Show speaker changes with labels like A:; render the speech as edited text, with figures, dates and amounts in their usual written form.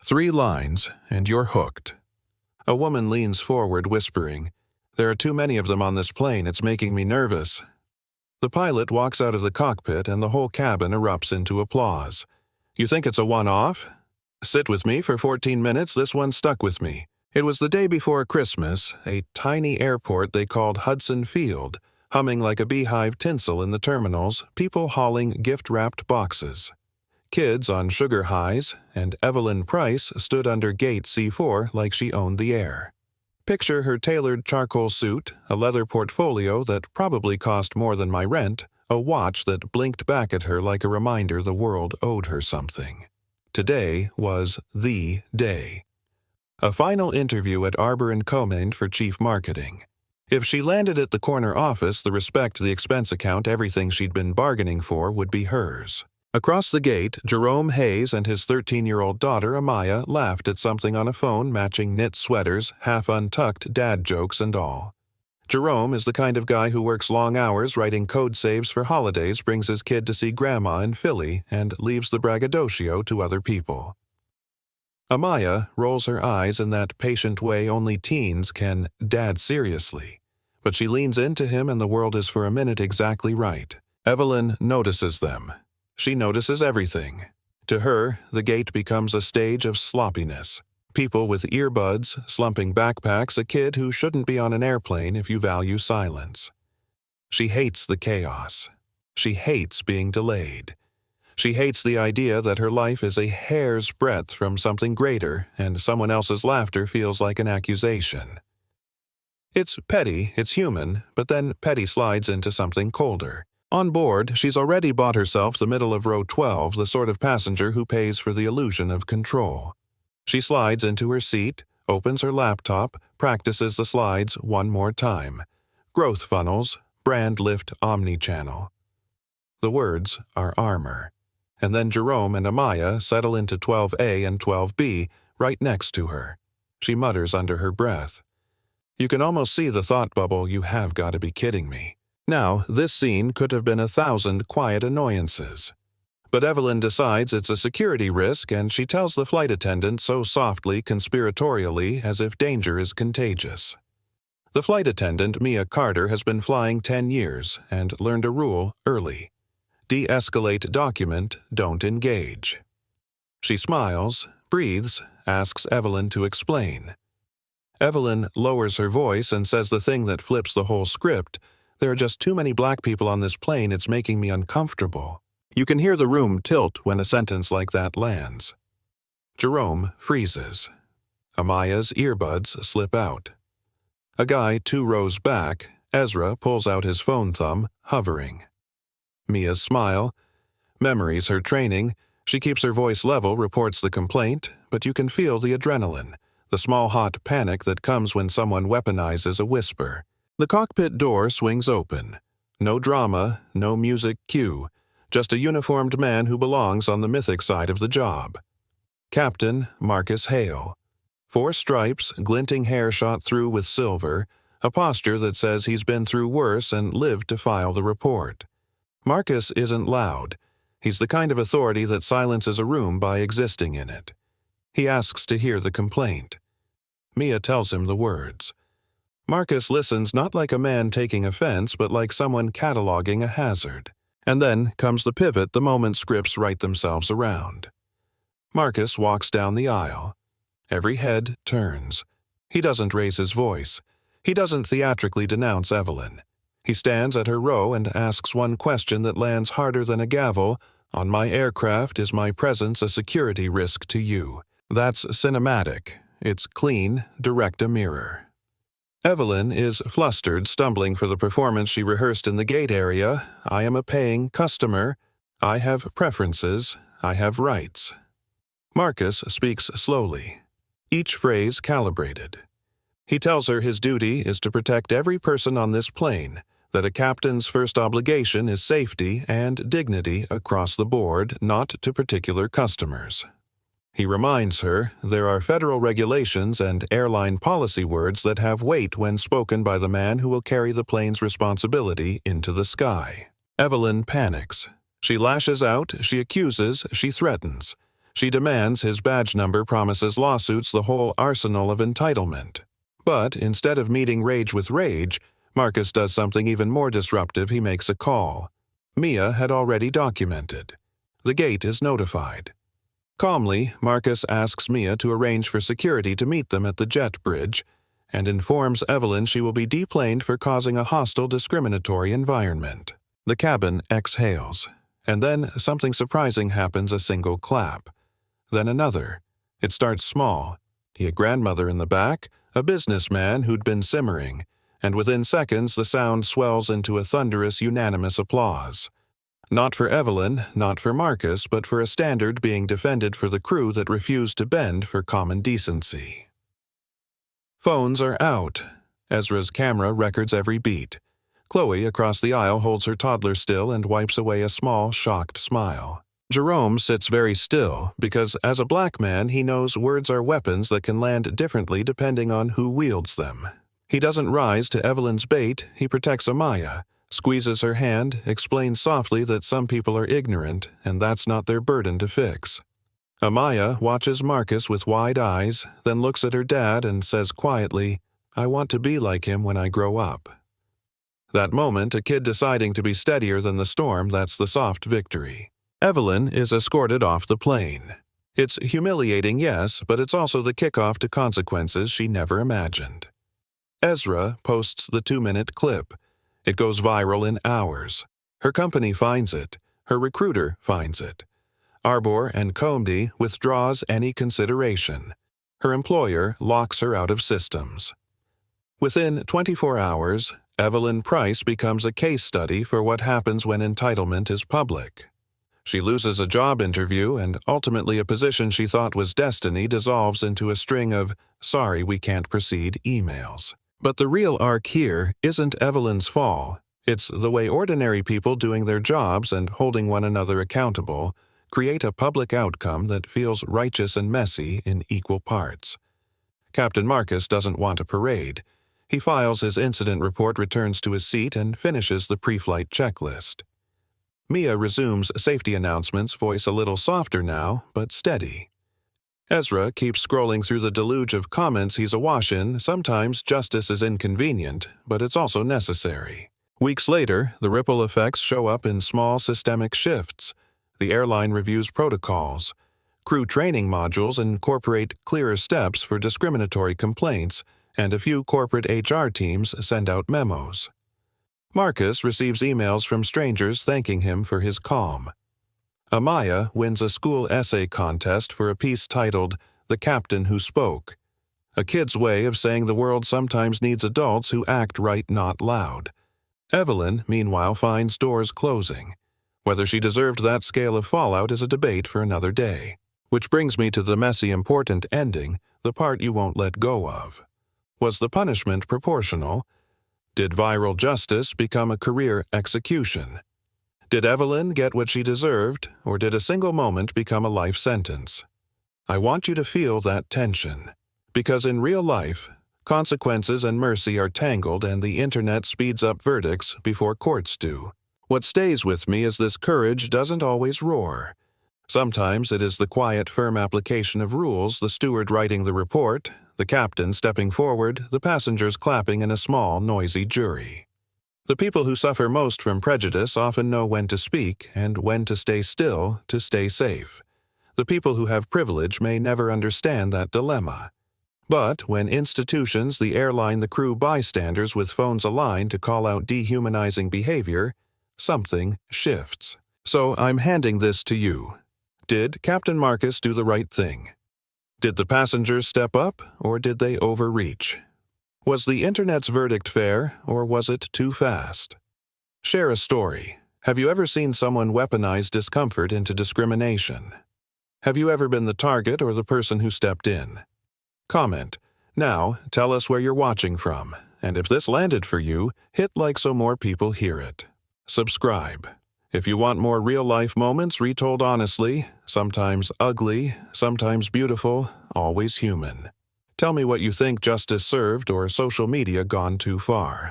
A: 3 lines, and you're hooked. A woman leans forward, whispering, "There are too many of them on this plane, it's making me nervous." The pilot walks out of the cockpit and the whole cabin erupts into applause. "You think it's a one-off? Sit with me for 14 minutes, this one stuck with me." It was the day before Christmas, a tiny airport they called Hudson Field, humming like a beehive tinsel in the terminals, people hauling gift-wrapped boxes. Kids on sugar highs, and Evelyn Price stood under gate C4 like she owned the air. Picture her tailored charcoal suit, a leather portfolio that probably cost more than my rent, a watch that blinked back at her like a reminder the world owed her something. Today was the day. A final interview at Arbor & Comain for chief marketing. If she landed at the corner office, the respect, the expense account, everything she'd been bargaining for would be hers. Across the gate, Jerome Hayes and his 13-year-old daughter, Amaya, laughed at something on a phone matching knit sweaters, half-untucked dad jokes and all. Jerome is the kind of guy who works long hours writing code saves for holidays, brings his kid to see Grandma in Philly, and leaves the braggadocio to other people. Amaya rolls her eyes in that patient way only teens can dad seriously. But she leans into him and the world is for a minute exactly right. Evelyn notices them. She notices everything. To her, the gate becomes a stage of sloppiness. People with earbuds, slumping backpacks, a kid who shouldn't be on an airplane if you value silence. She hates the chaos. She hates being delayed. She hates the idea that her life is a hair's breadth from something greater, and someone else's laughter feels like an accusation. It's petty, it's human, but then petty slides into something colder. On board, she's already bought herself the middle of row 12, the sort of passenger who pays for the illusion of control. She slides into her seat, opens her laptop, practices the slides one more time. Growth funnels, brand lift omni-channel. The words are armor. And then Jerome and Amaya settle into 12A and 12B, right next to her. She mutters under her breath. You can almost see the thought bubble, "You have got to be kidding me." Now, this scene could have been 1,000 quiet annoyances. But Evelyn decides it's a security risk, and she tells the flight attendant so softly, conspiratorially, as if danger is contagious. The flight attendant, Mia Carter, has been flying 10 years and learned a rule early. De-escalate document, don't engage. She smiles, breathes, asks Evelyn to explain. Evelyn lowers her voice and says the thing that flips the whole script. "There are just too many black people on this plane, it's making me uncomfortable." You can hear the room tilt when a sentence like that lands. Jerome freezes. Amaya's earbuds slip out. A guy 2 rows back, Ezra, pulls out his phone thumb, hovering. Mia's smile. Memories her training. She keeps her voice level, reports the complaint, but you can feel the adrenaline, the small hot panic that comes when someone weaponizes a whisper. The cockpit door swings open. No drama, no music cue, just a uniformed man who belongs on the mythic side of the job. Captain Marcus Hale. 4 stripes, glinting hair shot through with silver, a posture that says he's been through worse and lived to file the report. Marcus isn't loud. He's the kind of authority that silences a room by existing in it. He asks to hear the complaint. Mia tells him the words. Marcus listens not like a man taking offense, but like someone cataloging a hazard. And then comes the pivot the moment scripts write themselves around. Marcus walks down the aisle. Every head turns. He doesn't raise his voice. He doesn't theatrically denounce Evelyn. He stands at her row and asks one question that lands harder than a gavel. "On my aircraft, is my presence a security risk to you?" That's cinematic. It's clean, direct a mirror. Evelyn is flustered, stumbling for the performance she rehearsed in the gate area. "I am a paying customer. I have preferences. I have rights." Marcus speaks slowly, each phrase calibrated. He tells her his duty is to protect every person on this plane, that a captain's first obligation is safety and dignity across the board, not to particular customers. He reminds her there are federal regulations and airline policy words that have weight when spoken by the man who will carry the plane's responsibility into the sky. Evelyn panics. She lashes out, she accuses, she threatens. She demands his badge number, promises lawsuits, the whole arsenal of entitlement. But instead of meeting rage with rage, Marcus does something even more disruptive. He makes a call. Mia had already documented. The gate is notified. Calmly, Marcus asks Mia to arrange for security to meet them at the jet bridge and informs Evelyn she will be deplaned for causing a hostile, discriminatory environment. The cabin exhales, and then something surprising happens, a single clap. Then another. It starts small. A grandmother in the back, a businessman who'd been simmering, and within seconds the sound swells into a thunderous, unanimous applause. Not for Evelyn, not for Marcus, but for a standard being defended for the crew that refused to bend for common decency. Phones are out. Ezra's camera records every beat. Chloe across the aisle holds her toddler still and wipes away a small, shocked smile. Jerome sits very still because, as a black man, he knows words are weapons that can land differently depending on who wields them. He doesn't rise to Evelyn's bait, he protects Amaya, squeezes her hand, explains softly that some people are ignorant and that's not their burden to fix. Amaya watches Marcus with wide eyes, then looks at her dad and says quietly, "I want to be like him when I grow up." That moment, a kid deciding to be steadier than the storm, that's the soft victory. Evelyn is escorted off the plane. It's humiliating, yes, but it's also the kickoff to consequences she never imagined. Ezra posts the 2-minute clip. It goes viral in hours. Her company finds it. Her recruiter finds it. Arbor and Comedy withdraws any consideration. Her employer locks her out of systems. Within 24 hours, Evelyn Price becomes a case study for what happens when entitlement is public. She loses a job interview, and ultimately a position she thought was destiny dissolves into a string of "sorry, we can't proceed" emails. But the real arc here isn't Evelyn's fall. It's the way ordinary people doing their jobs and holding one another accountable create a public outcome that feels righteous and messy in equal parts. Captain Marcus doesn't want a parade. He files his incident report, returns to his seat, and finishes the pre-flight checklist. Mia resumes safety announcements, voice a little softer now, but steady. Ezra keeps scrolling through the deluge of comments he's awash in. Sometimes justice is inconvenient, but it's also necessary. Weeks later, the ripple effects show up in small systemic shifts. The airline reviews protocols. Crew training modules incorporate clearer steps for discriminatory complaints, and a few corporate HR teams send out memos. Marcus receives emails from strangers thanking him for his calm. Amaya wins a school essay contest for a piece titled "The Captain Who Spoke," a kid's way of saying the world sometimes needs adults who act right, not loud. Evelyn, meanwhile, finds doors closing. Whether she deserved that scale of fallout is a debate for another day. Which brings me to the messy, important ending, the part you won't let go of. Was the punishment proportional? Did viral justice become a career execution? Did Evelyn get what she deserved, or did a single moment become a life sentence? I want you to feel that tension. Because in real life, consequences and mercy are tangled, and the internet speeds up verdicts before courts do. What stays with me is this: courage doesn't always roar. Sometimes it is the quiet, firm application of rules, the steward writing the report, the captain stepping forward, the passengers clapping in a small, noisy jury. The people who suffer most from prejudice often know when to speak and when to stay still to stay safe. The people who have privilege may never understand that dilemma. But when institutions, the airline, the crew, bystanders with phones aligned to call out dehumanizing behavior, something shifts. So I'm handing this to you. Did Captain Marcus do the right thing? Did the passengers step up, or did they overreach? Was the internet's verdict fair, or was it too fast? Share a story. Have you ever seen someone weaponize discomfort into discrimination? Have you ever been the target or the person who stepped in? Comment. Now, tell us where you're watching from, and if this landed for you, hit like so more people hear it. Subscribe. If you want more real-life moments retold honestly, sometimes ugly, sometimes beautiful, always human. Tell me what you think: justice served or social media gone too far.